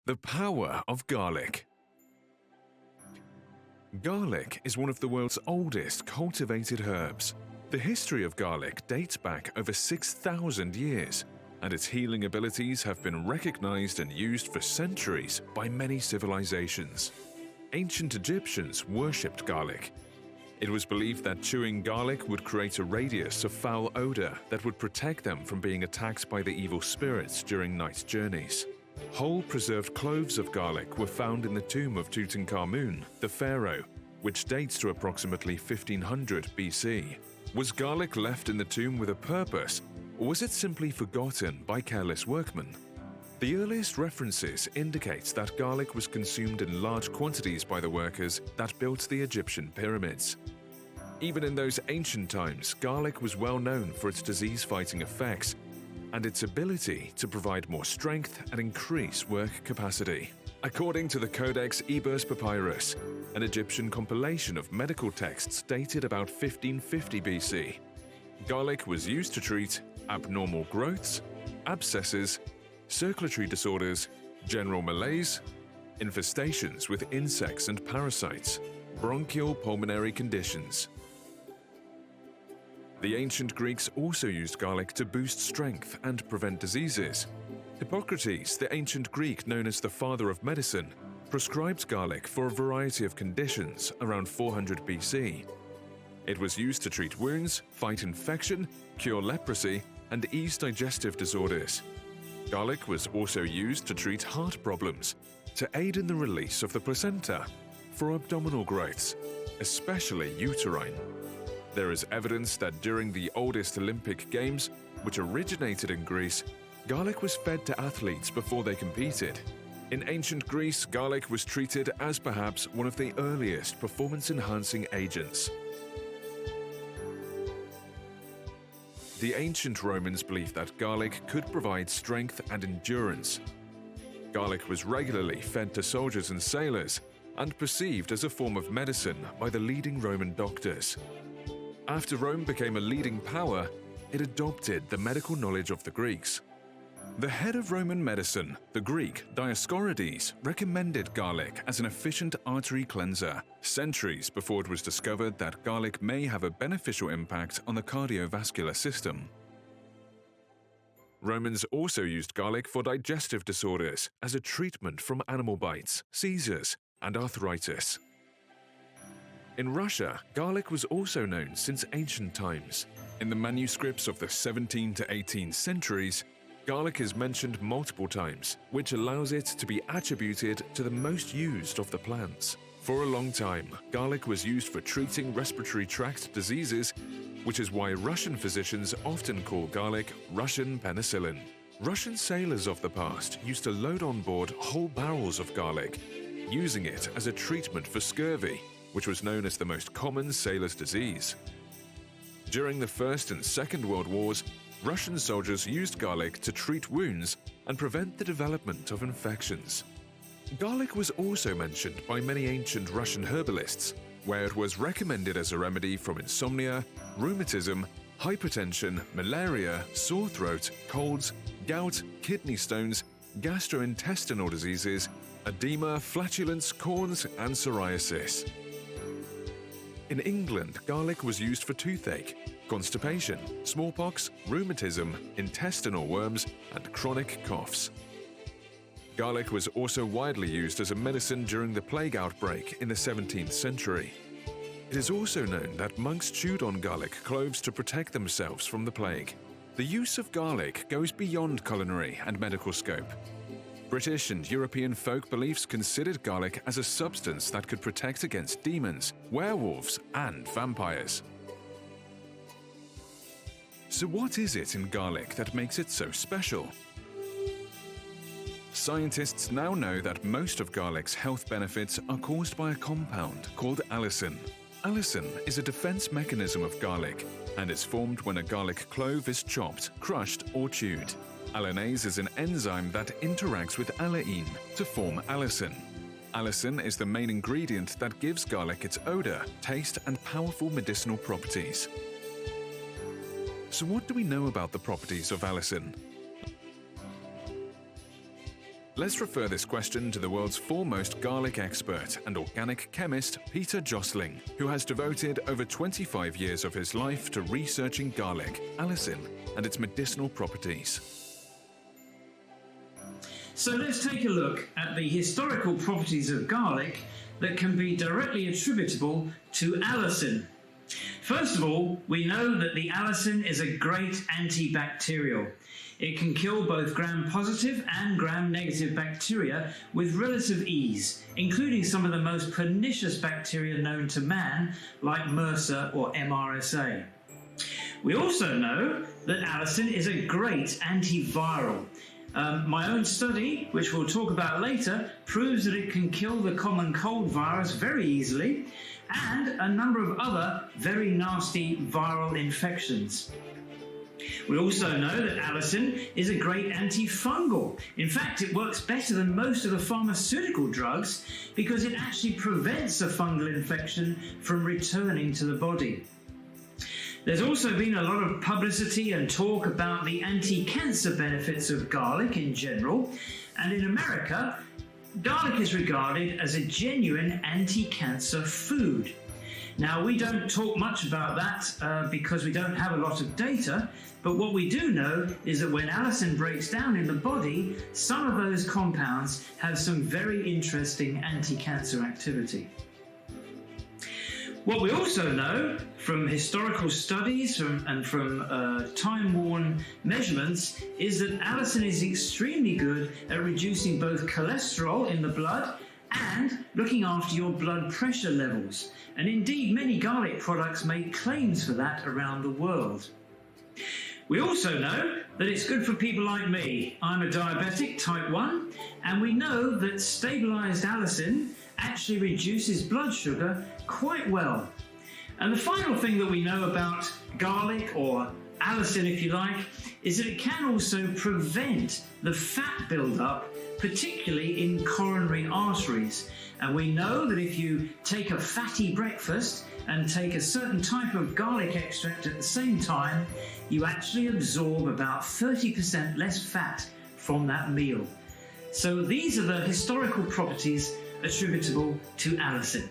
The power of garlic. Garlic is one of the world's oldest cultivated herbs. The history of garlic dates back over 6,000 years, and its healing abilities have been recognized and used for centuries by many civilizations. Ancient Egyptians worshipped garlic. It was believed that chewing garlic would create a radius of foul odor that would protect them from being attacked by the evil spirits during night journeys. Whole preserved cloves of garlic were found in the tomb of Tutankhamun, the pharaoh, which dates to approximately 1500 BC. Was garlic left in the tomb with a purpose, or was it simply forgotten by careless workmen? The earliest references indicate that garlic was consumed in large quantities by the workers that built the Egyptian pyramids. Even in those ancient times, garlic was well known for its disease-fighting effects and its ability to provide more strength and increase work capacity. According to the Codex Ebers Papyrus, an Egyptian compilation of medical texts dated about 1550 BC, garlic was used to treat abnormal growths, abscesses, circulatory disorders, general malaise, infestations with insects and parasites, bronchial pulmonary conditions. The ancient Greeks also used garlic to boost strength and prevent diseases. Hippocrates, the ancient Greek known as the father of medicine, prescribed garlic for a variety of conditions around 400 BC. It was used to treat wounds, fight infection, cure leprosy, and ease digestive disorders. Garlic was also used to treat heart problems, to aid in the release of the placenta, for abdominal growths, especially uterine. There is evidence that during the oldest Olympic Games, which originated in Greece, garlic was fed to athletes before they competed. In ancient Greece, garlic was treated as perhaps one of the earliest performance-enhancing agents. The ancient Romans believed that garlic could provide strength and endurance. Garlic was regularly fed to soldiers and sailors and perceived as a form of medicine by the leading Roman doctors. After Rome became a leading power, it adopted the medical knowledge of the Greeks. The head of Roman medicine, the Greek Dioscorides, recommended garlic as an efficient artery cleanser, centuries before it was discovered that garlic may have a beneficial impact on the cardiovascular system. Romans also used garlic for digestive disorders as a treatment from animal bites, seizures, and arthritis. In Russia, garlic was also known since ancient times. In the manuscripts of the 17th to 18th centuries, garlic is mentioned multiple times, which allows it to be attributed to the most used of the plants. For a long time, garlic was used for treating respiratory tract diseases, which is why Russian physicians often call garlic Russian penicillin. Russian sailors of the past used to load on board whole barrels of garlic, using it as a treatment for scurvy, which was known as the most common sailor's disease. During the First and Second World Wars, Russian soldiers used garlic to treat wounds and prevent the development of infections. Garlic was also mentioned by many ancient Russian herbalists, where it was recommended as a remedy from insomnia, rheumatism, hypertension, malaria, sore throat, colds, gout, kidney stones, gastrointestinal diseases, edema, flatulence, corns, and psoriasis. In England, garlic was used for toothache, constipation, smallpox, rheumatism, intestinal worms, and chronic coughs. Garlic was also widely used as a medicine during the plague outbreak in the 17th century. It is also known that monks chewed on garlic cloves to protect themselves from the plague. The use of garlic goes beyond culinary and medical scope. British and European folk beliefs considered garlic as a substance that could protect against demons, werewolves, and vampires. So what is it in garlic that makes it so special? Scientists now know that most of garlic's health benefits are caused by a compound called allicin. Allicin is a defense mechanism of garlic and is formed when a garlic clove is chopped, crushed, or chewed. Allinase is an enzyme that interacts with allicin to form allicin. Allicin is the main ingredient that gives garlic its odor, taste, and powerful medicinal properties. So what do we know about the properties of allicin? Let's refer this question to the world's foremost garlic expert and organic chemist, Peter Josling, who has devoted over 25 years of his life to researching garlic, Allicin, and its medicinal properties. So let's take a look at the historical properties of garlic that can be directly attributable to Allicin. First of all, we know that the Allicin is a great antibacterial. It can kill both gram-positive and gram-negative bacteria with relative ease, including some of the most pernicious bacteria known to man, like MRSA or MRSA. We also know that Allicin is a great antiviral. My own study, which we'll talk about later, proves that it can kill the common cold virus very easily and a number of other very nasty viral infections. We also know that Allicin is a great antifungal. In fact, it works better than most of the pharmaceutical drugs because it actually prevents a fungal infection from returning to the body. There's also been a lot of publicity and talk about the anti-cancer benefits of garlic in general, and in America, garlic is regarded as a genuine anti-cancer food. Now, we don't talk much about that because we don't have a lot of data, but what we do know is that when Allicin breaks down in the body, some of those compounds have some very interesting anti-cancer activity. What we also know from historical studies and from time-worn measurements is that Allicin is extremely good at reducing both cholesterol in the blood and looking after your blood pressure levels. And indeed, many garlic products make claims for that around the world. We also know that it's good for people like me. I'm a diabetic, type 1, and we know that stabilised Allicin actually reduces blood sugar quite well. And the final thing that we know about garlic, or Allicin if you like, is that it can also prevent the fat buildup, particularly in coronary arteries. And we know that if you take a fatty breakfast and take a certain type of garlic extract at the same time, you actually absorb about 30% less fat from that meal. So these are the historical properties attributable to Allicin.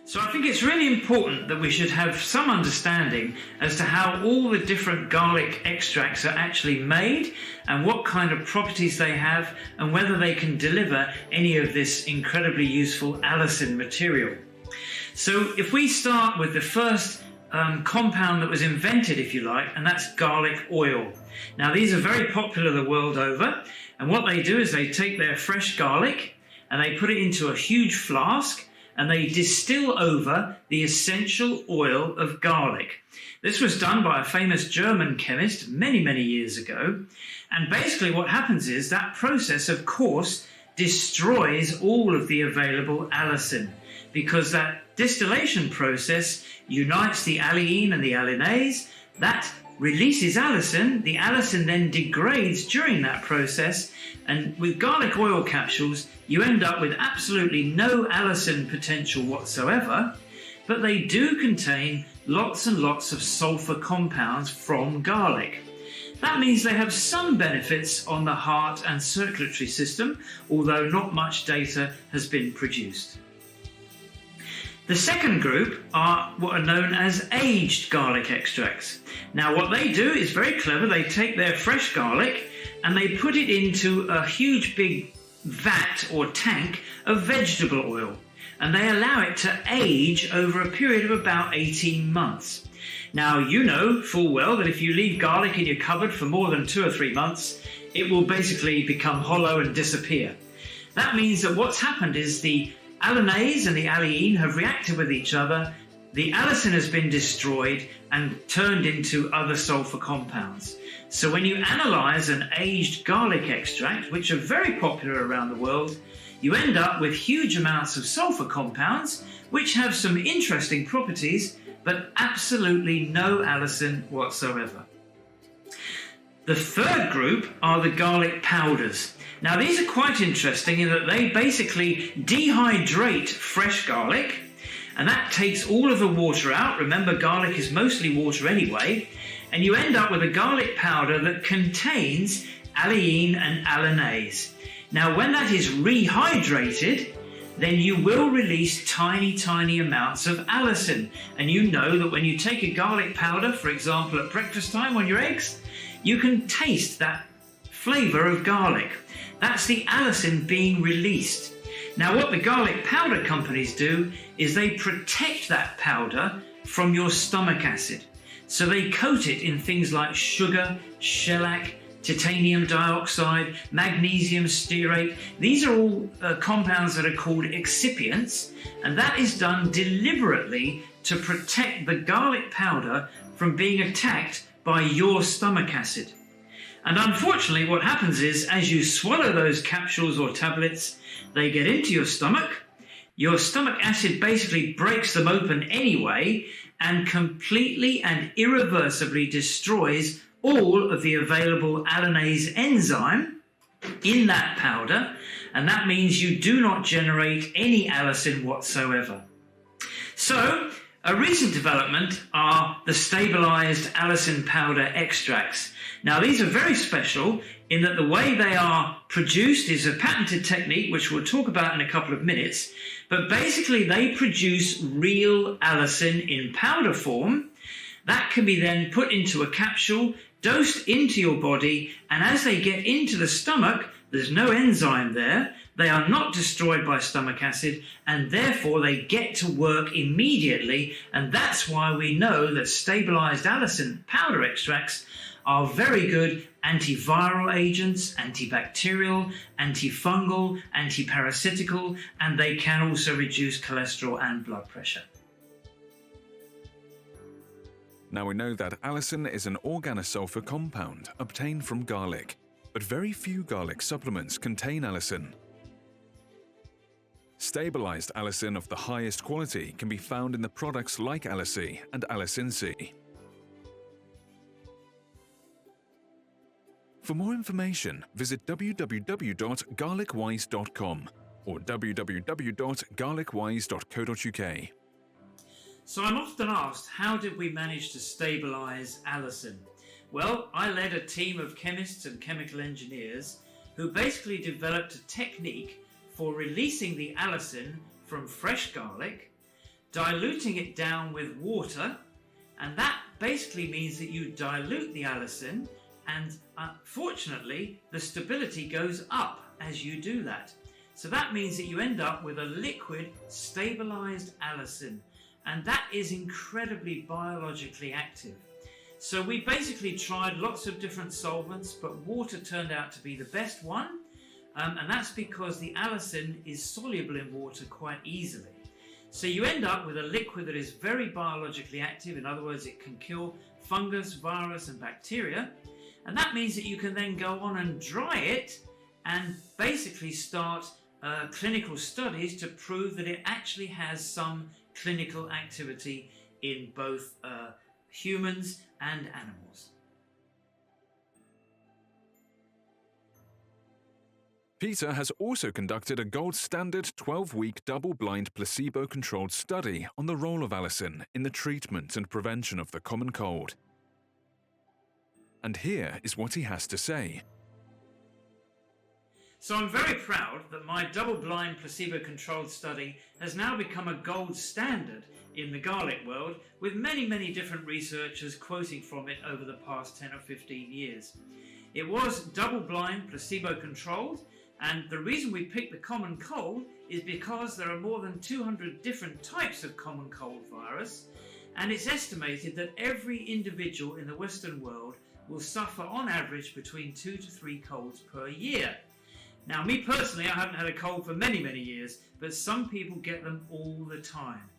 So I think it's really important that we should have some understanding as to how all the different garlic extracts are actually made and what kind of properties they have and whether they can deliver any of this incredibly useful Allicin material. So if we start with the first compound that was invented, if you like, and that's garlic oil. Now these are very popular the world over, and what they do is they take their fresh garlic and they put it into a huge flask and they distill over the essential oil of garlic. This was done by a famous German chemist many, many years ago. And basically what happens is that process, of course, destroys all of the available allicin, because that distillation process unites the allicin and the allinase. That releases allicin. The allicin then degrades during that process, and with garlic oil capsules you end up with absolutely no allicin potential whatsoever, but they do contain lots and lots of sulfur compounds from garlic. That means they have some benefits on the heart and circulatory system, although not much data has been produced. The second group are what are known as aged garlic extracts. Now what they do is very clever. They take their fresh garlic and they put it into a huge big vat or tank of vegetable oil, and they allow it to age over a period of about 18 months. Now you know full well that if you leave garlic in your cupboard for more than 2 or 3 months, it will basically become hollow and disappear. That means that what's happened is the allinase and the allicin have reacted with each other, the allicin has been destroyed and turned into other sulfur compounds. So when you analyze an aged garlic extract, which are very popular around the world, you end up with huge amounts of sulfur compounds, which have some interesting properties, but absolutely no allicin whatsoever. The third group are the garlic powders. Now these are quite interesting in that they basically dehydrate fresh garlic, and that takes all of the water out. Remember, garlic is mostly water anyway, and you end up with a garlic powder that contains Allicin and allinase. Now, when that is rehydrated, then you will release tiny amounts of allicin. And you know that when you take a garlic powder, for example, at breakfast time on your eggs, you can taste that flavor of garlic. That's the allicin being released. Now, what the garlic powder companies do is they protect that powder from your stomach acid. So they coat it in things like sugar, shellac, titanium dioxide, magnesium stearate. These are all compounds that are called excipients, and that is done deliberately to protect the garlic powder from being attacked by your stomach acid. And unfortunately, what happens is, as you swallow those capsules or tablets, they get into your stomach acid basically breaks them open anyway and completely and irreversibly destroys all of the available allinase enzyme in that powder, and that means you do not generate any allicin whatsoever. So, a recent development are the stabilised allicin powder extracts. Now, these are very special in that the way they are produced is a patented technique, which we'll talk about in a couple of minutes, but basically they produce real allicin in powder form. That can be then put into a capsule, dosed into your body, and as they get into the stomach, there's no enzyme there, they are not destroyed by stomach acid, and therefore they get to work immediately, and that's why we know that stabilised allicin powder extracts are very good antiviral agents, antibacterial, antifungal, antiparasitical, and they can also reduce cholesterol and blood pressure. Now we know that allicin is an organosulfur compound obtained from garlic, but very few garlic supplements contain allicin. Stabilised allicin of the highest quality can be found in the products like Allicin and Allicin C. For more information, visit www.garlicwise.com or www.garlicwise.co.uk. So I'm often asked, how did we manage to stabilise allicin? Well, I led a team of chemists and chemical engineers who basically developed a technique for releasing the allicin from fresh garlic, diluting it down with water, and that basically means that you dilute the allicin, and fortunately the stability goes up as you do that. So that means that you end up with a liquid stabilised allicin, and that is incredibly biologically active. So we basically tried lots of different solvents, but water turned out to be the best one, and that's because the allicin is soluble in water quite easily. So you end up with a liquid that is very biologically active. In other words, it can kill fungus, virus and bacteria, and that means that you can then go on and dry it and basically start clinical studies to prove that it actually has some clinical activity in both humans and animals. Peter has also conducted a gold standard 12-week double-blind placebo-controlled study on the role of allicin in the treatment and prevention of the common cold. And here is what he has to say. So I'm very proud that my double-blind placebo-controlled study has now become a gold standard in the garlic world, with many different researchers quoting from it over the past 10 or 15 years. It was double-blind placebo-controlled, and the reason we picked the common cold is because there are more than 200 different types of common cold virus, and it's estimated that every individual in the Western world will suffer on average between 2 to 3 colds per year. Now, me personally, I haven't had a cold for many years, but some people get them all the time.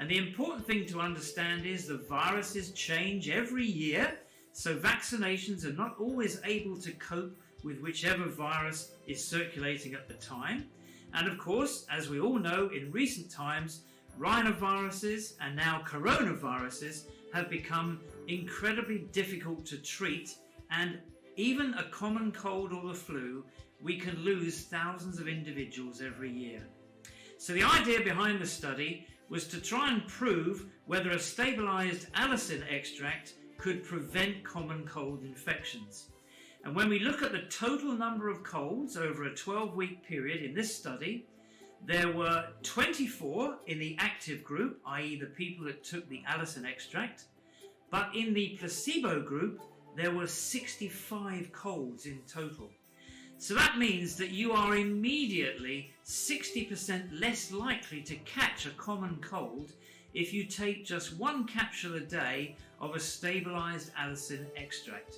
And the important thing to understand is the viruses change every year, so vaccinations are not always able to cope with whichever virus is circulating at the time. And of course, as we all know, in recent times, rhinoviruses and now coronaviruses have become incredibly difficult to treat, and even a common cold or the flu, we can lose thousands of individuals every year. So the idea behind the study was to try and prove whether a stabilised allicin extract could prevent common cold infections. And when we look at the total number of colds over a 12-week period in this study, there were 24 in the active group, i.e. the people that took the Allicin extract, but in the placebo group there were 65 colds in total. So that means that you are immediately 60% less likely to catch a common cold if you take just one capsule a day of a stabilised Allicin extract.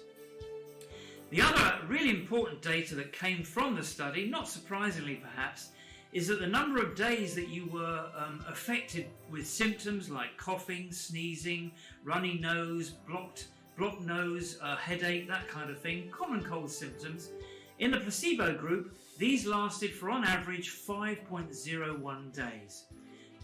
The other really important data that came from the study, not surprisingly perhaps, is that the number of days that you were affected with symptoms like coughing, sneezing, runny nose, blocked nose, headache, that kind of thing, common cold symptoms. In the placebo group, these lasted for on average 5.01 days.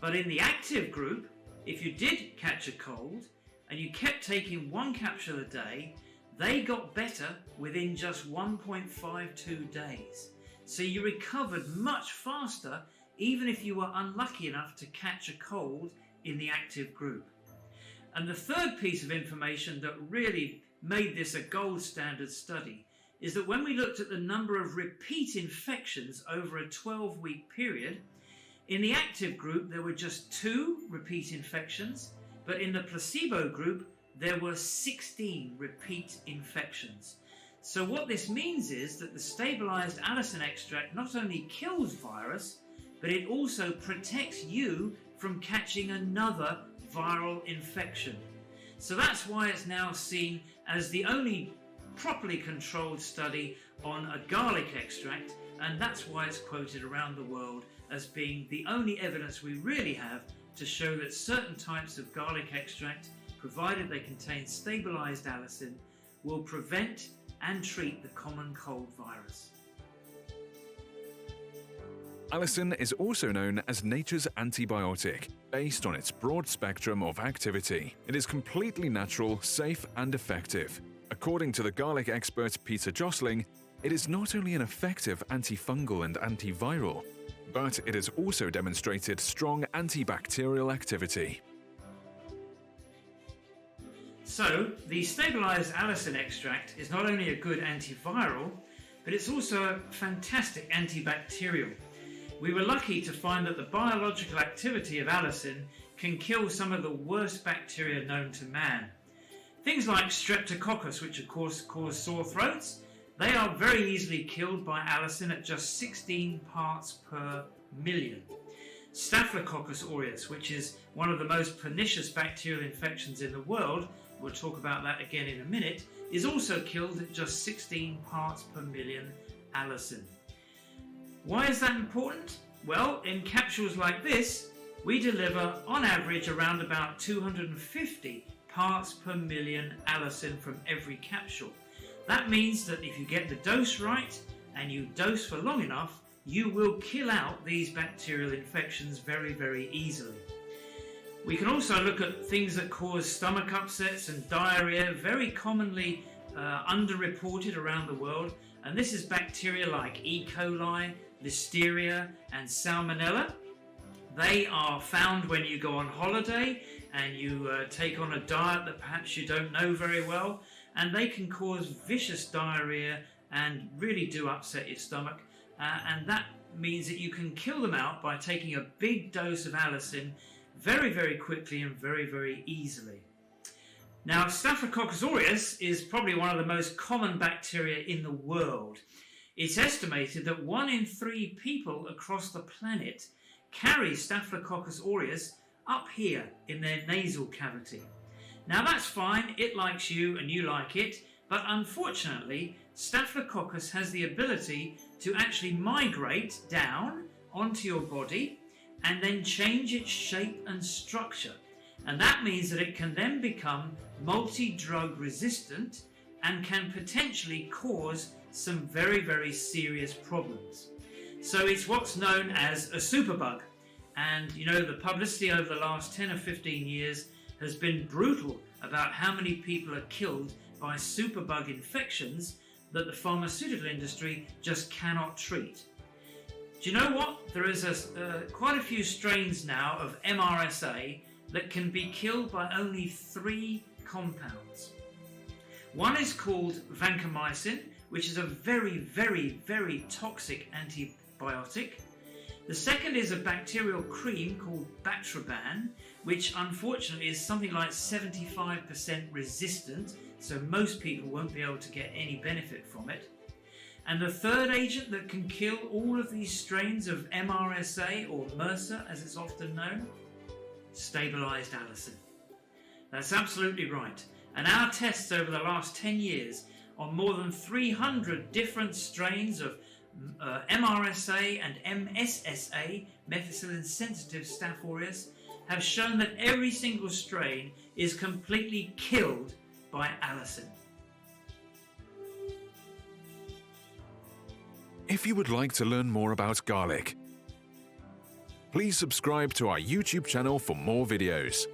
But in the active group, if you did catch a cold and you kept taking one capsule a day, they got better within just 1.52 days. So you recovered much faster even if you were unlucky enough to catch a cold in the active group. And the third piece of information that really made this a gold standard study is that when we looked at the number of repeat infections over a 12-week period, in the active group there were just 2 repeat infections, but in the placebo group there were 16 repeat infections. So what this means is that the stabilised Allicin extract not only kills virus, but it also protects you from catching another viral infection. So that's why it's now seen as the only properly controlled study on a garlic extract, and that's why it's quoted around the world as being the only evidence we really have to show that certain types of garlic extract, provided they contain stabilised Allicin, will prevent and treat the common cold virus. Allicin is also known as nature's antibiotic, based on its broad spectrum of activity. It is completely natural, safe and effective. According to the garlic expert Peter Josling, it is not only an effective antifungal and antiviral, but it has also demonstrated strong antibacterial activity. So, the stabilised Allicin extract is not only a good antiviral, but it's also a fantastic antibacterial. We were lucky to find that the biological activity of Allicin can kill some of the worst bacteria known to man. Things like Streptococcus, which of course cause sore throats, they are very easily killed by Allicin at just 16 parts per million. Staphylococcus aureus, which is one of the most pernicious bacterial infections in the world, we'll talk about that again in a minute, is also killed at just 16 parts per million Allicin. Why is that important? Well, in capsules like this, we deliver on average around about 250 parts per million Allicin from every capsule. That means that if you get the dose right and you dose for long enough, you will kill out these bacterial infections very, very easily. We can also look at things that cause stomach upsets and diarrhea, very commonly underreported around the world, and this is bacteria like E. coli, Listeria and Salmonella. They are found when you go on holiday and you take on a diet that perhaps you don't know very well, and they can cause vicious diarrhea and really do upset your stomach, and that means that you can kill them out by taking a big dose of Allicin very, very quickly and very, very easily. Now, Staphylococcus aureus is probably one of the most common bacteria in the world. It's estimated that 1 in 3 people across the planet carry Staphylococcus aureus up here in their nasal cavity. Now that's fine, it likes you and you like it, but unfortunately Staphylococcus has the ability to actually migrate down onto your body and then change its shape and structure. And that means that it can then become multi-drug resistant and can potentially cause some very, very serious problems. So it's what's known as a superbug. And you know, the publicity over the last 10 or 15 years has been brutal about how many people are killed by superbug infections that the pharmaceutical industry just cannot treat. Do you know what? There is quite a few strains now of MRSA that can be killed by only 3 compounds. One is called vancomycin, which is a very, very, very toxic antibiotic. The second is a bacterial cream called Batraban, which unfortunately is something like 75% resistant, so most people won't be able to get any benefit from it. And the third agent that can kill all of these strains of MRSA, or MRSA as it's often known, stabilised Allicin. That's absolutely right. And our tests over the last 10 years on more than 300 different strains of MRSA and MSSA, methicillin-sensitive Staph aureus, have shown that every single strain is completely killed by Allicin. If you would like to learn more about garlic, please subscribe to our YouTube channel for more videos.